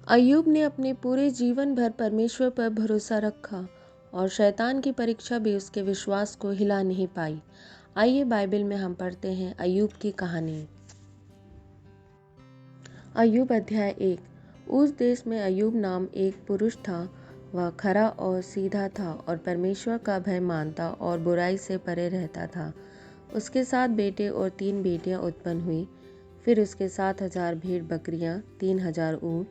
अय्यूब ने अपने पूरे जीवन भर परमेश्वर पर भरोसा रखा और शैतान की परीक्षा भी उसके विश्वास को हिला नहीं पाई। आइए बाइबल में हम पढ़ते हैं अय्यूब की कहानी। अय्यूब अध्याय 1। उस देश में अय्यूब नाम एक पुरुष था। वह खरा और सीधा था और परमेश्वर का भय मानता और बुराई से परे रहता था। उसके 7 बेटे और 3 बेटियां उत्पन्न हुई। फिर उसके 7,000 भेड़ बकरियां, 3,000 ऊँट,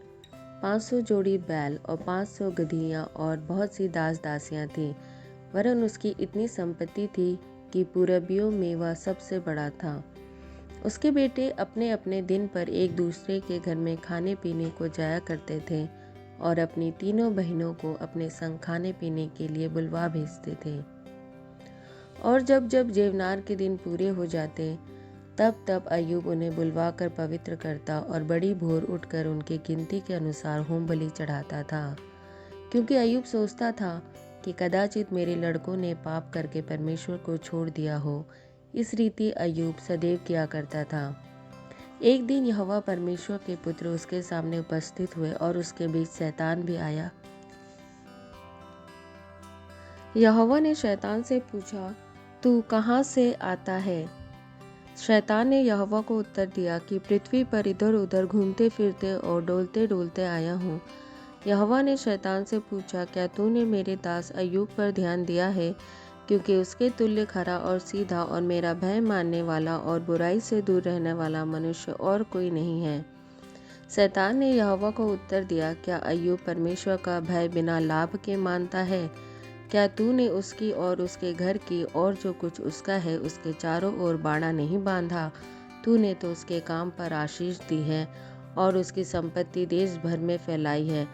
500 जोड़ी बैल और 500 गदहियाँ और बहुत सी दास दासियाँ थीं। वरन उसकी इतनी संपत्ति थी कि पूरबियों में वह सबसे बड़ा था। उसके बेटे अपने अपने दिन पर एक दूसरे के घर में खाने पीने को जाया करते थे और अपनी तीनों बहनों को अपने संग खाने पीने के लिए बुलवा भेजते थे। और जब जब जेवनार के दिन पूरे हो जाते तब तब अय्यूब उन्हें बुलवाकर पवित्र करता और बड़ी भोर उठकर उनकी गिनती के अनुसार होम बलि चढ़ाता था। क्योंकि अय्यूब सोचता था कि कदाचित मेरे लड़कों ने पाप करके परमेश्वर को छोड़ दिया हो। इस रीति अय्यूब सदैव किया करता था। एक दिन यहोवा परमेश्वर के पुत्र उसके सामने उपस्थित हुए और उसके बीच शैतान भी आया। यहोवा ने शैतान से पूछा, तू कहाँ से आता है? शैतान ने यहोवा को उत्तर दिया कि पृथ्वी पर इधर उधर घूमते फिरते और डोलते डोलते आया हूँ। यहोवा ने शैतान से पूछा, क्या तूने मेरे दास अय्यूब पर ध्यान दिया है? क्योंकि उसके तुल्य खरा और सीधा और मेरा भय मानने वाला और बुराई से दूर रहने वाला मनुष्य और कोई नहीं है। शैतान ने यहोवा को उत्तर दिया, क्या अय्यूब परमेश्वर का भय बिना लाभ के मानता है? क्या तूने उसकी और उसके घर की और जो कुछ उसका है उसके चारों ओर बाड़ा नहीं बांधा? तूने तो उसके काम पर आशीष दी है और उसकी संपत्ति देश भर में फैलाई है।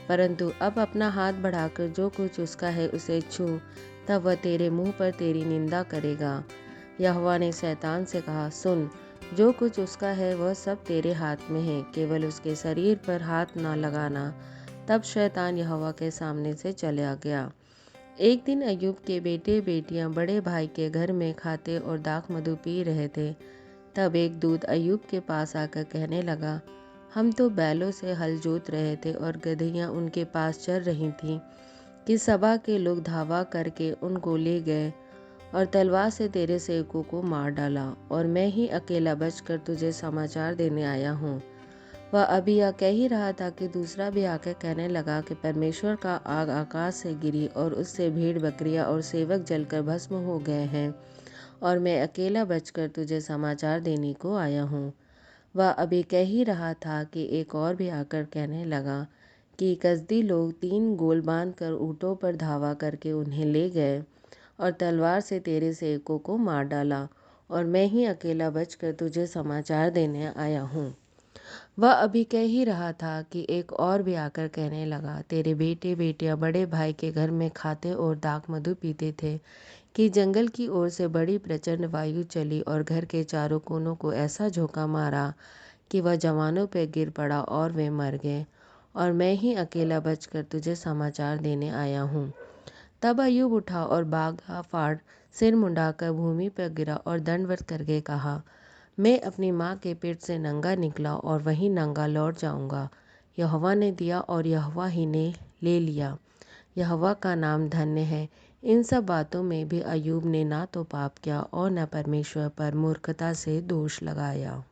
परंतु अब अपना हाथ बढ़ाकर जो कुछ उसका है उसे छू, तब वह तेरे मुंह पर तेरी निंदा करेगा। यहोवा ने शैतान से कहा, सुन, जो कुछ उसका है वह सब तेरे हाथ में है, केवल उसके शरीर पर हाथ ना लगाना। तब शैतान यहोवा के सामने से चला गया। एक दिन अय्यूब के बेटे बेटियां बड़े भाई के घर में खाते और दाख मधु पी रहे थे। तब एक दूत अय्यूब के पास आकर कहने लगा, हम तो बैलों से हल जोत रहे थे और गदहियां उनके पास चर रही थीं कि सभा के लोग धावा करके उनको ले गए और तलवार से तेरे सेवकों को मार डाला, और मैं ही अकेला बचकर तुझे समाचार देने आया हूँ। वह अभी यह कह ही रहा था कि दूसरा भी आकर कहने लगा कि परमेश्वर का आग आकाश से गिरी और उससे भेड़ बकरियां और सेवक जलकर भस्म हो गए हैं, और मैं अकेला बचकर तुझे समाचार देने को आया हूँ। वह अभी कह ही रहा था कि एक और भी आकर कहने लगा कि कसदी लोग 3 गोल बांधकर ऊँटों पर धावा करके उन्हें ले गए और तलवार से तेरे सेवकों को मार डाला, और मैं ही अकेला बचकर तुझे समाचार देने आया हूँ। वह अभी कह ही रहा था कि एक और भी आकर कहने लगा, तेरे बेटे बेटियां बड़े भाई के घर में खाते और दाख मधु पीते थे कि जंगल की ओर से बड़ी प्रचंड वायु चली और घर के चारों कोनों को ऐसा झोंका मारा कि वह जवानों पर गिर पड़ा और वे मर गए, और मैं ही अकेला बचकर तुझे समाचार देने आया हूँ। तब अय्यूब उठा और बागा फाड़ सिर मुंडाकर भूमि पर गिरा और दंडवत करके कहा, मैं अपनी माँ के पेट से नंगा निकला और वहीं नंगा लौट जाऊंगा। यहोवा ने दिया और यहोवा ही ने ले लिया। यहोवा का नाम धन्य है। इन सब बातों में भी अय्यूब ने ना तो पाप किया और न परमेश्वर पर मूर्खता से दोष लगाया।